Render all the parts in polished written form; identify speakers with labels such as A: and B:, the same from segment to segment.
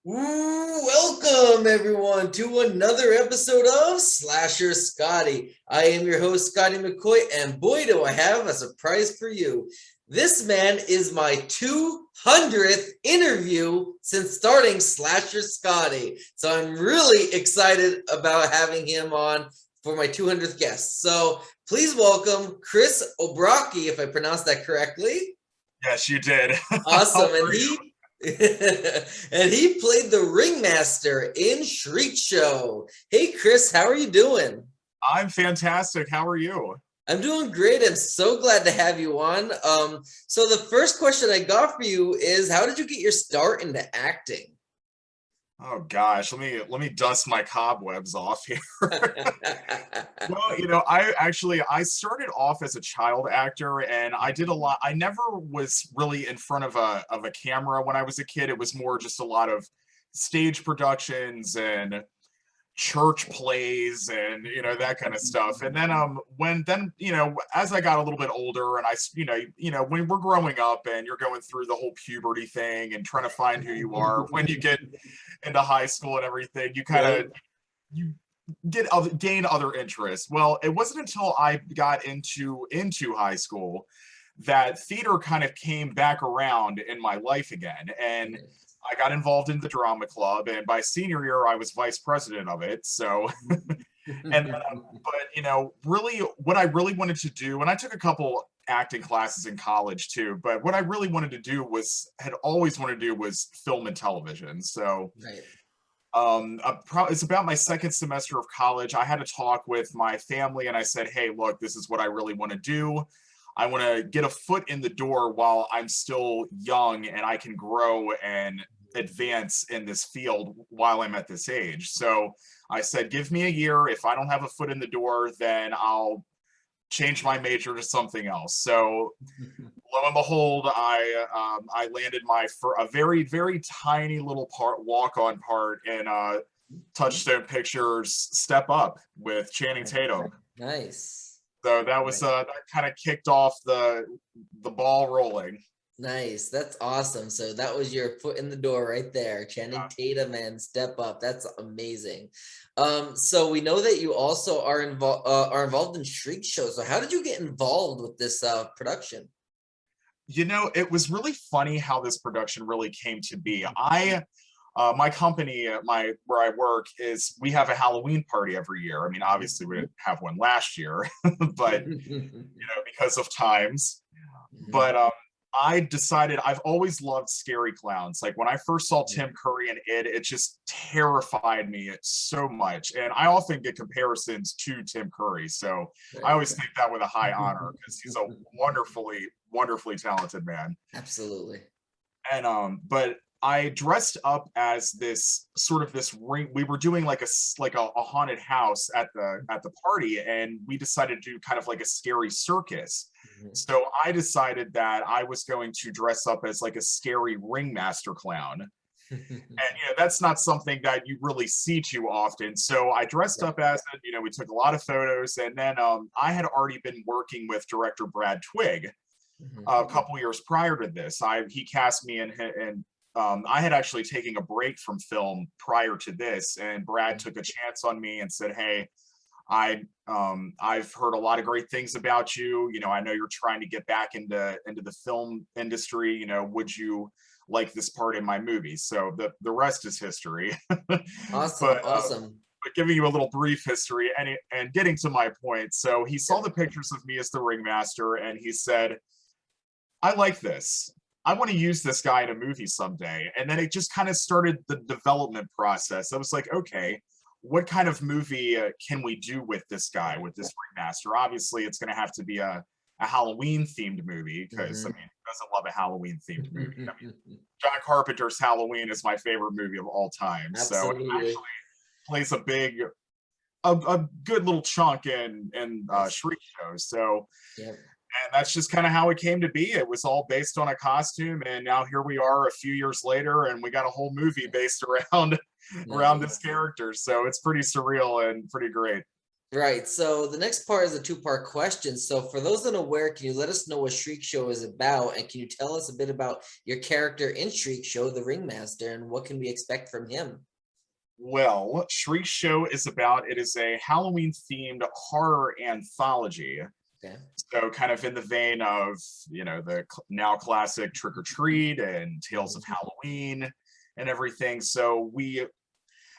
A: Welcome everyone to another episode of Slasher Scotty. I am your host Scotty McCoy, and boy do I have a surprise for you. This man is my 200th interview since starting Slasher Scotty. So I'm really excited about having him on for my 200th guest. So please welcome Chris Obrocki, if I pronounced that correctly.
B: Yes, you did.
A: Awesome. And he and he played the Ringmaster in Shriekshow. Hey Chris, how are you doing?
B: I'm fantastic. How are you?
A: I'm doing great. I'm so glad to have you on. So the first question I got for you is, how did you get your start into acting?
B: Oh gosh, let me dust my cobwebs off here. Well, I started off as a child actor and I did a lot. I never was really in front of a camera when I was a kid. It was more just a lot of stage productions and church plays and that kind of stuff. And then as I got a little bit older and when we're growing up and you're going through the whole puberty thing and trying to find who you are when you get into high school and everything, you kind of you gain other interests. Well, it wasn't until I got into high school that theater kind of came back around in my life again. And I got involved in the drama club, and by senior year, I was vice president of it. So, but really, what I really wanted to do, and I took a couple acting classes in college too, but what I really wanted to do had always wanted to do was film and television. So,
A: Right.
B: it's about my second semester of college. I had a talk with my family, and I said, "Hey, look, this is what I really want to do. I want to get a foot in the door while I'm still young and I can grow and advance in this field while I'm at this age." So I said, give me a year. If I don't have a foot in the door, then I'll change my major to something else. So lo and behold, I landed for a very, very tiny little walk-on part in Touchstone Pictures' Step Up with Channing Tatum.
A: Nice.
B: So that was that kind of kicked off the ball rolling.
A: Nice. That's awesome. So that was your foot in the door right there. Channing Tatum and Step Up. That's amazing. So we know that you also are involved in Shriekshow. So how did you get involved with this production?
B: It was really funny how this production really came to be. My company, where I work, we have a Halloween party every year. I mean, obviously we didn't have one last year, but because of times. But I decided I've always loved scary clowns. Like when I first saw Tim Curry in it just terrified me so much. And I often get comparisons to Tim Curry. So I always take that with a high honor because he's a wonderfully, wonderfully talented man.
A: Absolutely.
B: And but I dressed up as this ring. We were doing like a haunted house at the party, and we decided to do kind of like a scary circus. So I decided that I was going to dress up as like a scary ringmaster clown. And that's not something that you really see too often. So I dressed up as it. We took a lot of photos, and then I had already been working with director Brad Twigg a couple years prior to this. He cast me in, and I had actually taken a break from film prior to this, and Brad took a chance on me and said, "Hey, I've heard a lot of great things about you. I know you're trying to get back into the film industry. Would you like this part in my movie?" So the rest is history.
A: Awesome.
B: but
A: Awesome.
B: but giving you a little brief history and getting to my point. So he saw the pictures of me as the ringmaster, and he said, "I like this. I want to use this guy in a movie someday." And then it just kind of started the development process. I was like, okay, what kind of movie can we do with this guy, with this ringmaster? Obviously, it's going to have to be a Halloween themed movie because I mean, who doesn't love a Halloween themed movie? I mean, John Carpenter's Halloween is my favorite movie of all time.
A: Absolutely.
B: So it actually plays a good little chunk in Shriekshow. So.
A: Yep.
B: And that's just kind of how it came to be. It was all based on a costume, and now here we are a few years later, and we got a whole movie based around this character. So it's pretty surreal and pretty great.
A: Right. So the next part is a two-part question. So for those unaware, can you let us know what Shriek Show is about, and can you tell us a bit about your character in Shriek Show, the Ringmaster, and what can we expect from him?
B: Well, Shriek is about, it is a Halloween themed horror anthology.
A: Okay.
B: So kind of in the vein of, the now classic Trick or Treat and Tales of Halloween and everything. So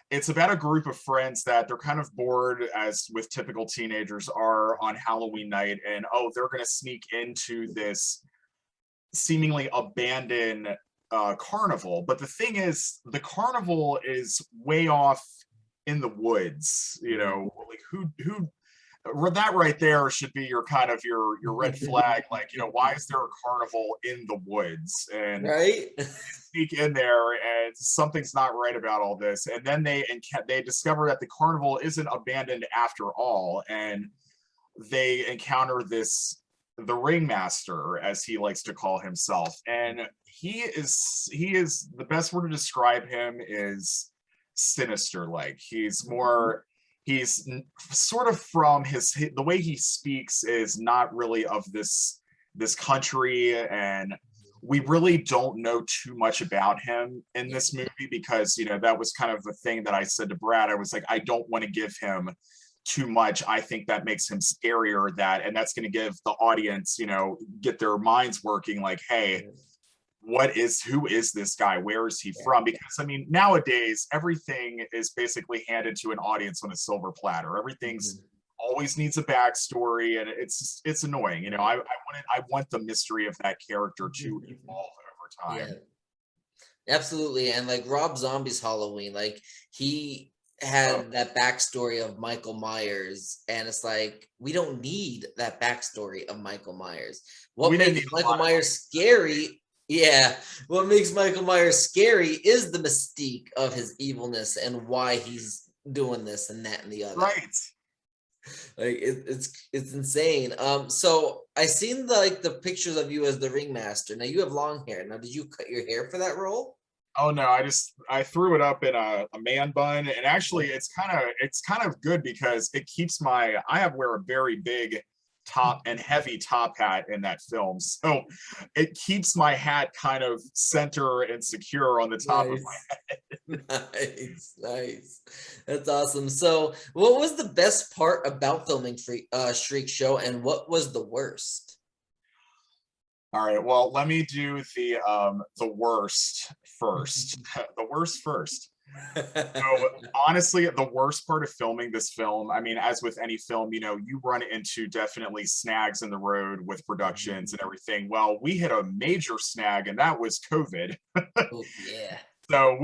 B: it's about a group of friends that they're kind of bored, as with typical teenagers are, on Halloween night, and they're going to sneak into this seemingly abandoned carnival. But the thing is, the carnival is way off in the woods. Like who that right there should be your kind of your red flag. Like, why is there a carnival in the woods? And
A: Right.
B: sneak in there, and something's not right about all this. And then they discover that the carnival isn't abandoned after all, and they encounter the Ringmaster, as he likes to call himself. And he is the best word to describe him is sinister. Like, he's sort of, from the way he speaks is not really of this country, and we really don't know too much about him in this movie, because that was kind of the thing that I said to Brad. I was like, I don't want to give him too much. I think that makes him scarier, and that's going to give the audience, get their minds working, like, hey, who is this guy? Where is he from? Because I mean, nowadays everything is basically handed to an audience on a silver platter. Everything's always needs a backstory, and it's annoying. I want the mystery of that character to evolve over time.
A: Yeah, absolutely. And like Rob Zombie's Halloween, like he had that backstory of Michael Myers, and it's like, we don't need that backstory of Michael Myers. What makes Michael Myers scary? Yeah, what makes Michael Myers scary is the mystique of his evilness and why he's doing this and that and the other.
B: Right.
A: Like it's insane. So I seen the pictures of you as the Ringmaster. Now you have long hair. Now, did you cut your hair for that role?
B: Oh no, I threw it up in a man bun, and actually it's kind of good, because it keeps I wear a very big top and heavy top hat in that film, so it keeps my hat kind of center and secure on the top of my head.
A: Nice. That's awesome. So what was the best part about filming Shriek Show, and what was the worst?
B: All right, well, let me do the worst first. The worst first. So honestly, the worst part of filming this film, I mean, as with any film, you run into definitely snags in the road with productions and everything. Well, we hit a major snag, and that was COVID.
A: Oh, yeah.
B: So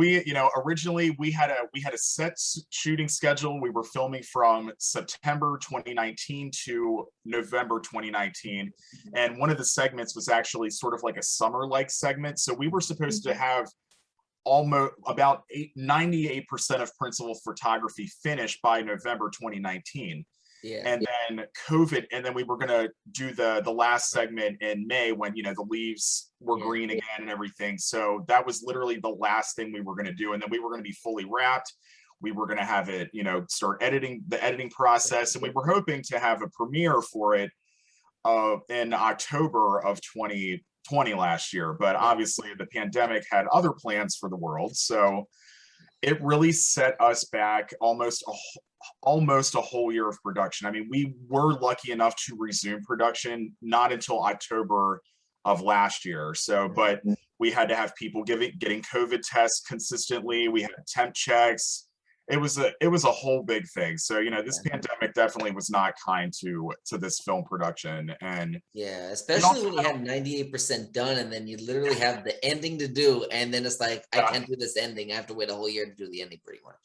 B: originally we had a set shooting schedule. We were filming from September 2019 to November 2019. And one of the segments was actually sort of like a summer-like segment. So we were supposed to have almost about 98% of principal photography finished by November 2019.
A: Yeah.
B: And then COVID, and then we were gonna do the last segment in May, when the leaves were green again and everything. So that was literally the last thing we were gonna do, and then we were gonna be fully wrapped. We were gonna have it, start the editing process, and we were hoping to have a premiere for it in October of 2020 last year. But obviously the pandemic had other plans for the world, so it really set us back almost a whole year of production. I mean, we were lucky enough to resume production not until October of last year. So, but we had to have people getting COVID tests consistently. We had temp checks. It was a whole big thing. So, this pandemic definitely was not kind to this film production. And
A: yeah, especially when you had 98% done, and then you literally have the ending to do, and then it's like, I can't do this ending. I have to wait a whole year to do the ending, pretty much.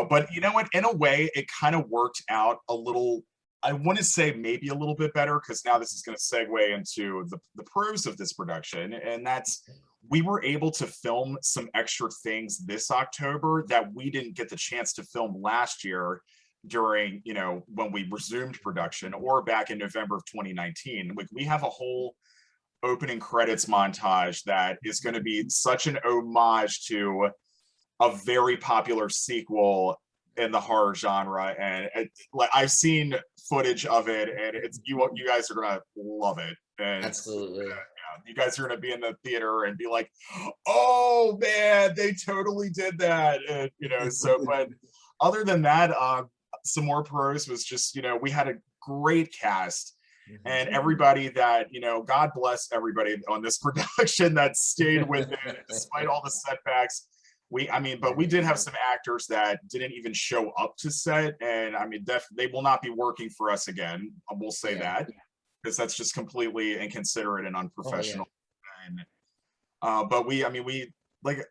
B: But you know what? In a way, it kind of worked out a little. I want to say maybe a little bit better, because now this is going to segue into the pros of this production, and that's, we were able to film some extra things this October that we didn't get the chance to film last year during, when we resumed production, or back in November of 2019. Like, we have a whole opening credits montage that is going to be such an homage to a very popular sequel in the horror genre, and like I've seen footage of it, and it's you guys are gonna love it, and
A: Absolutely.
B: you guys are gonna be in the theater and be like, oh man, they totally did that, and so. But other than that, some more pros was just we had a great cast. And everybody that, God bless everybody on this production that stayed with it despite all the setbacks. But we did have some actors that didn't even show up to set. And I mean, they will not be working for us again. We'll say that, because that's just completely inconsiderate and unprofessional. And, but we like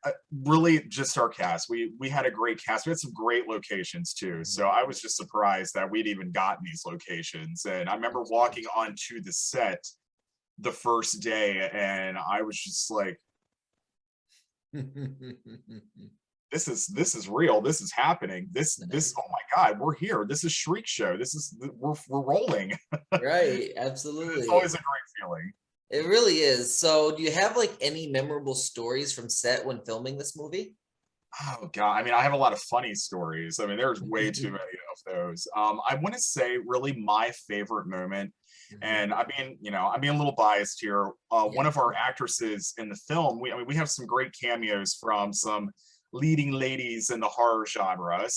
B: really just our cast. We had a great cast. We had some great locations too. So I was just surprised that we'd even gotten these locations. And I remember walking onto the set the first day, and I was just like, this is real. This is happening. This oh my God, we're here. This is Shriekshow. We're rolling.
A: Right, absolutely.
B: It's always a great feeling.
A: It really is. So do you have like any memorable stories from set when filming this movie?
B: Oh God, I mean, I have a lot of funny stories. I mean, there's way too many of those. I want to say really my favorite moment, and I'm being a little biased here. One of our actresses in the film, we have some great cameos from some leading ladies in the horror genre.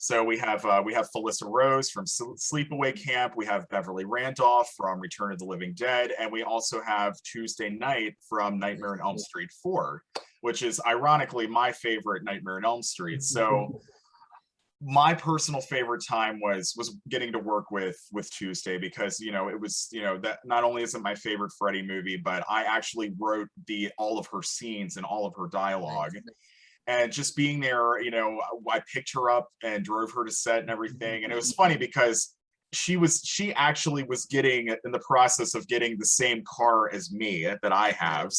B: So we have Felissa Rose from Sleepaway Camp. We have Beverly Randolph from Return of the Living Dead, and we also have Tuesday Night from Nightmare on Elm Street 4, which is ironically my favorite Nightmare on Elm Street. So my personal favorite time was getting to work with Tuesday, because it was that not only is it my favorite Freddy movie, but I actually wrote all of her scenes and all of her dialogue. And just being there, I picked her up and drove her to set and everything. And it was funny because she actually was in the process of getting the same car as me that I have.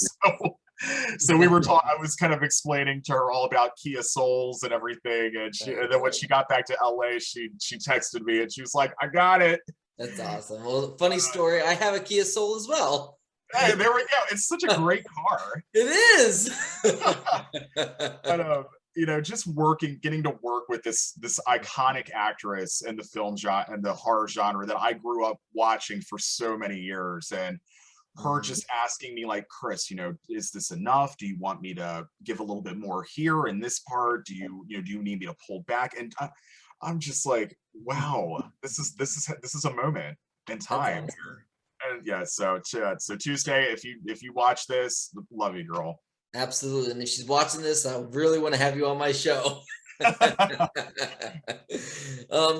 B: So we were talking, I was kind of explaining to her all about Kia Souls and everything. And then when she got back to LA, she texted me and she was like, I got it.
A: That's awesome. Well, funny story. I have a Kia Soul as well.
B: Hey, there we go. It's such a great car.
A: It is.
B: But just getting to work with this iconic actress in the film genre and the horror genre that I grew up watching for so many years, and her just asking me like, Chris, is this enough? Do you want me to give a little bit more here in this part? Do you need me to pull back? And I'm just like, wow, this is a moment in time here. And yeah, so Tuesday, if you watch this, love you, girl.
A: Absolutely. And if she's watching this, I really want to have you on my show.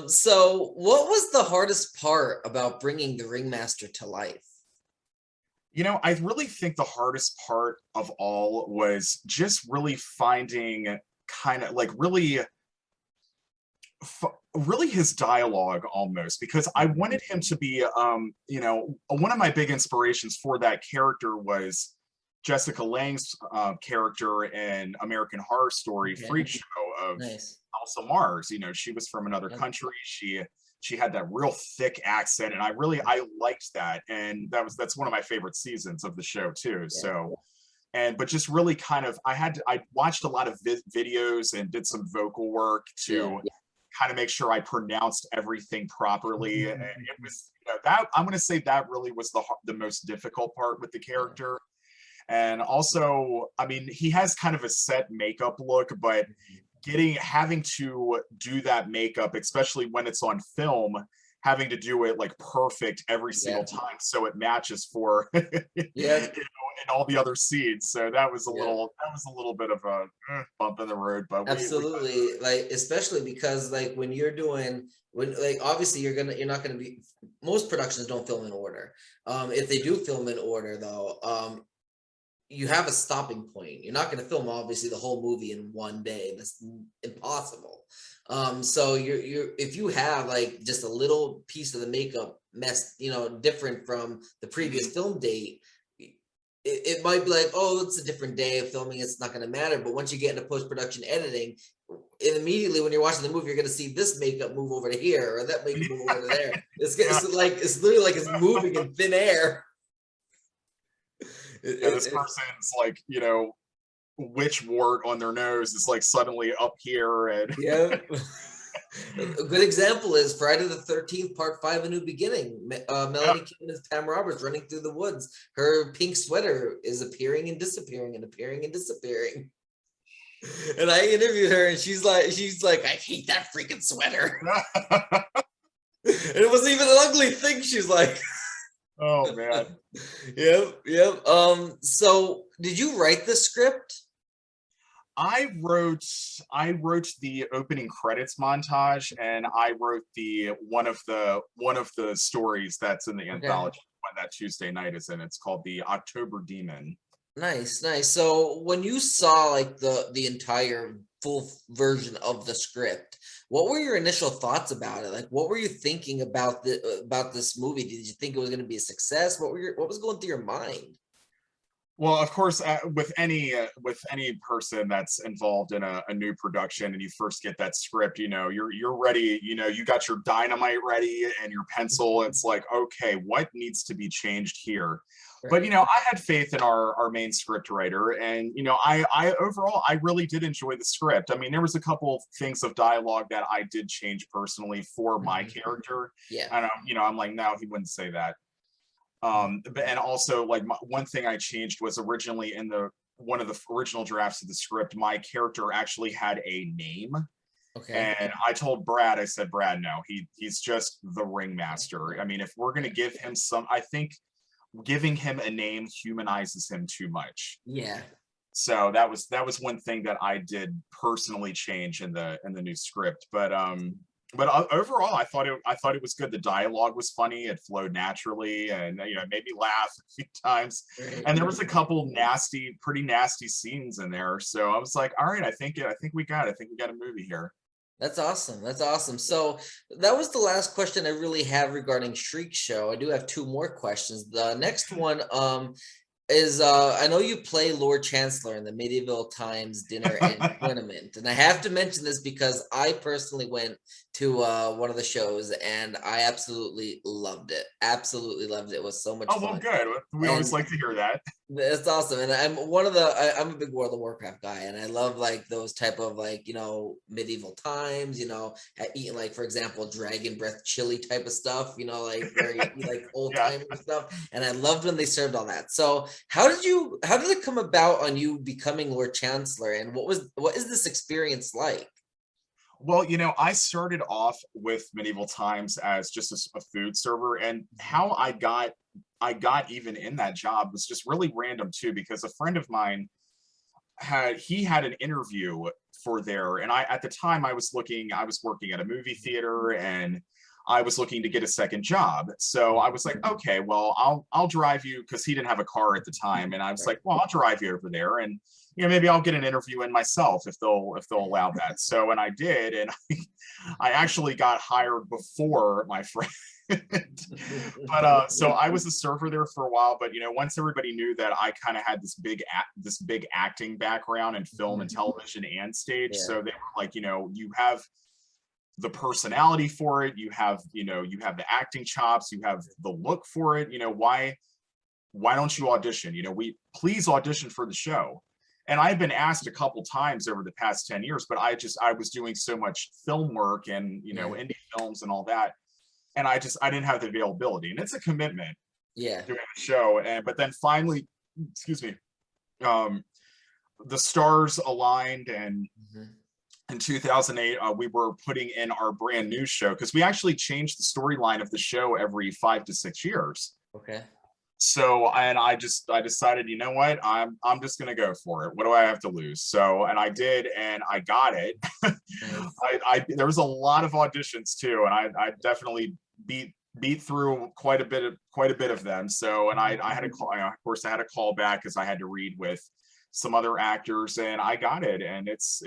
A: So what was the hardest part about bringing the Ringmaster to life?
B: I really think the hardest part of all was just really finding kind of like really his dialogue almost, because I wanted him to be, one of my big inspirations for that character was Jessica Lange's character in American Horror Story Freak Show of Elsa Mars. She was from another country. She had that real thick accent, and I liked that, and that's one of my favorite seasons of the show too. So. But just really kind of, I watched a lot of videos and did some vocal work to kind of make sure I pronounced everything properly. And it was, that I'm going to say that really was the most difficult part with the character. And also, I mean, he has kind of a set makeup look, but having to do that makeup, especially when it's on film, having to do it like perfect every single time so it matches for in all the other scenes. So that was a little bit of a bump in the road, but
A: absolutely, like especially because like when obviously you're not gonna be, most productions don't film in order. If they do film in order though, you have a stopping point. You're not going to film obviously the whole movie in one day. That's impossible. So if you have like just a little piece of the makeup messed, different from the previous film date, it might be like, oh, it's a different day of filming, it's not going to matter. But once you get into post-production editing, immediately when you're watching the movie, you're going to see this makeup move over to here or that makeup move over to there. It's literally like it's moving in thin air.
B: This person's like, witch wart on their nose is like suddenly up here, and
A: Yeah. A good example is Friday the 13th, Part 5, A New Beginning. Melanie Kim as Pam Roberts running through the woods. Her pink sweater is appearing and disappearing and appearing and disappearing. And I interviewed her, and she's like, I hate that freaking sweater. And it wasn't even an ugly thing. She's like,
B: oh man.
A: Yep. So did you write the script?
B: I wrote the opening credits montage, and I wrote the one of the stories that's in the anthology when that Tuesday night is in. It's called The October Demon.
A: Nice. So when you saw like the entire full version of the script, what were your initial thoughts about it? Like, what were you thinking about this movie? Did you think it was going to be a success? What was going through your mind?
B: Well, of course, with any person that's involved in a new production, and you first get that script, you're ready. You got your dynamite ready and your pencil. It's like, okay, what needs to be changed here? But I had faith in our main script writer, and I overall I really did enjoy the script. I mean, there was a couple of things of dialogue that I did change personally for my character.
A: Yeah.
B: And I'm like, no, he wouldn't say that. And also, like, one thing I changed was originally in one of the original drafts of the script, my character actually had a name.
A: Okay.
B: And I told Brad, I said, Brad, no, he's just the Ringmaster. I mean, if we're gonna give him I think giving him a name humanizes him too much.
A: Yeah.
B: So that was one thing that I did personally change in the new script. But overall, I thought it was good. The dialogue was funny. It flowed naturally, and it made me laugh a few times. And there was a couple pretty nasty scenes in there. So I was like, all right, I think we got a movie here.
A: That's awesome. So that was the last question I really have regarding Shriekshow. I do have two more questions. The next one is I know you play Lord Chancellor in the Medieval Times Dinner and Tournament, and I have to mention this because I personally went to one of the shows and I absolutely loved it. It was so much fun.
B: Oh, well, good. We always like to hear that.
A: That's awesome. And I'm I'm a big World of Warcraft guy, and I love like those type of like, medieval times, eating like, for example, dragon breath chili type of stuff, like very like old time stuff. And I loved when they served all that. So how did it come about on you becoming Lord Chancellor, and what is this experience like?
B: Well, I started off with Medieval Times as just a food server, and how I got even in that job was just really random too, because a friend of mine had an interview for there, and at the time I was working at a movie theater, and I was looking to get a second job. So I was like, okay, well, I'll drive you, because he didn't have a car at the time, and I was like, well, I'll drive you over there, and maybe I'll get an interview in myself if they'll allow that. So, and I did, and I actually got hired before my friend. But so I was a server there for a while, but once everybody knew that I kind of had this big acting background in film and television and stage, so they were like, you have the personality for it, you have the acting chops, you have the look for it, why don't you audition? Please audition for the show. And I've been asked a couple times over the past 10 years, but I was doing so much film work and indie films and all that, and I didn't have the availability, and it's a commitment doing a show. But then finally, excuse me, the stars aligned, and in 2008 we were putting in our brand new show, because we actually changed the storyline of the show every 5 to 6 years.
A: Okay.
B: So, and I decided, you know what, I'm just gonna go for it. What do I have to lose? So, and I did, and I got it. Nice. There was a lot of auditions too, and I definitely beat through quite a bit of them. So, and I had a call, of course I had a call back, because I had to read with some other actors, and I got it. And it's,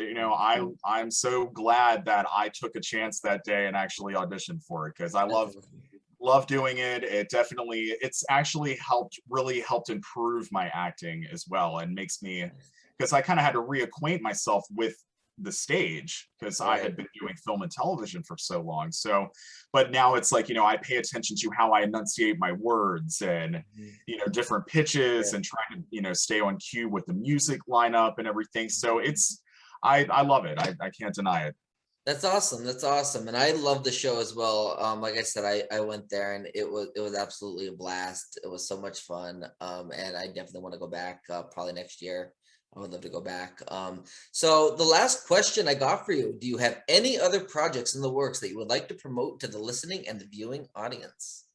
B: I'm so glad that I took a chance that day and actually auditioned for it, because I love doing it. It's actually really helped improve my acting as well, and makes me, because I kind of had to reacquaint myself with the stage because I
A: Right.
B: had been doing film and television for so long. So, but now it's like, I pay attention to how I enunciate my words and, different pitches
A: Yeah.
B: and trying to, stay on cue with the music lineup and everything. So I love it. I can't deny it.
A: That's awesome. That's awesome. And I love the show as well. Like I said, I went there and it was absolutely a blast. It was so much fun. And I definitely want to go back probably next year. I would love to go back. So the last question I got for you, do you have any other projects in the works that you would like to promote to the listening and the viewing audience?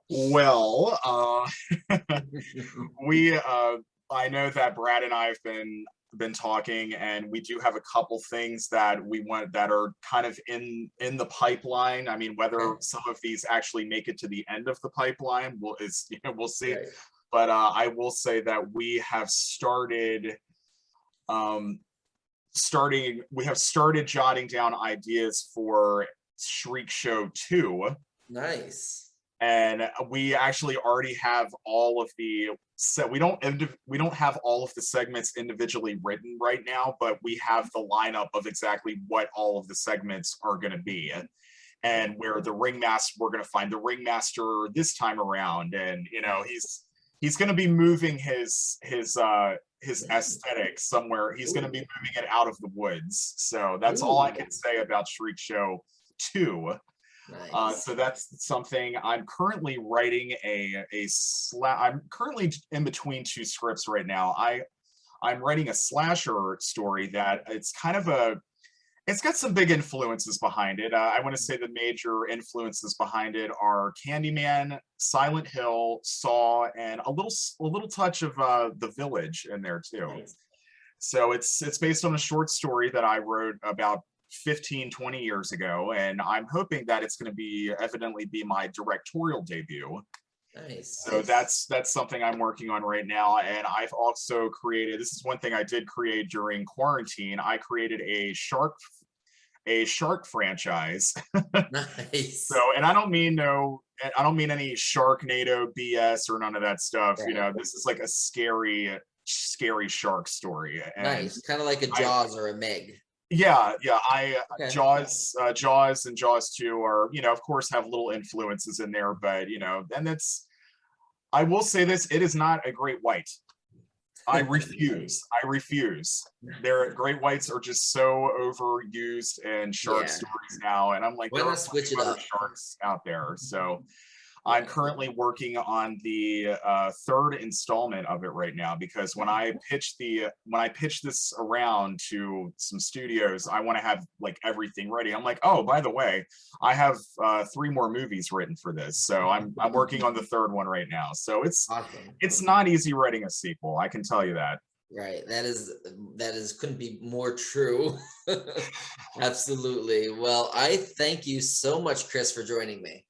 B: Well, I know that Brad and I have been talking, and we do have a couple things that we want that are kind of in the pipeline. I mean, whether
A: Okay.
B: some of these actually make it to the end of the pipeline, we'll see.
A: Right.
B: But I will say that we have started jotting down ideas for Shriekshow 2.
A: Nice.
B: And we actually already have all of the we don't have all of the segments individually written right now, but we have the lineup of exactly what all of the segments are going to be, and where we're going to find the Ringmaster this time around, and he's going to be moving his aesthetic somewhere. He's going to be moving it out of the woods. So that's all I can say about Shriekshow 2.
A: Nice.
B: So that's something. I'm currently writing I'm currently in between two scripts right now. I'm writing a slasher story that it's got some big influences behind it. I want to say the major influences behind it are Candyman, Silent Hill, Saw, and a little touch of The Village in there too.
A: Nice.
B: So it's based on a short story that I wrote about 15-20 years ago, and I'm hoping that it's going to evidently be my directorial debut.
A: Nice.
B: So that's something I'm working on right now. And I've also created, this is one thing I did create during quarantine, I created a shark franchise.
A: Nice.
B: So, and I don't mean any Sharknado BS or none of that stuff.
A: Right.
B: This is like a scary shark story. And
A: Nice. Kind of like a Jaws or a Meg.
B: Yeah.
A: Okay.
B: Jaws and Jaws 2 are, of course, have little influences in there, but and I will say this, it is not a great white. I refuse. Their great whites are just so overused in shark stories now, and I'm like,
A: Why
B: there are
A: not switch it
B: other
A: up?
B: sharks out there. So I'm currently working on the third installment of it right now, because when I pitch this around to some studios, I want to have like everything ready. I'm like, oh, by the way, I have 3 more movies written for this, so I'm working on the third one right now. So
A: Awesome.
B: it's not easy writing a sequel, I can tell you that.
A: Right. That is couldn't be more true. Absolutely. Well, I thank you so much, Chris, for joining me.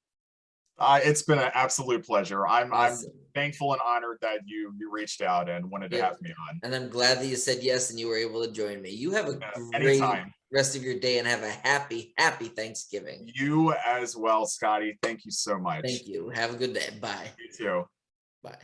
B: It's been an absolute pleasure. I'm
A: Awesome.
B: thankful and honored that you reached out and wanted to have me on.
A: And I'm glad that you said yes and you were able to join me. You have a great
B: Anytime.
A: rest of your day and have a happy Thanksgiving.
B: You as well, Scotty. Thank you so much.
A: Thank you. Have a good day. Bye.
B: You too.
A: Bye.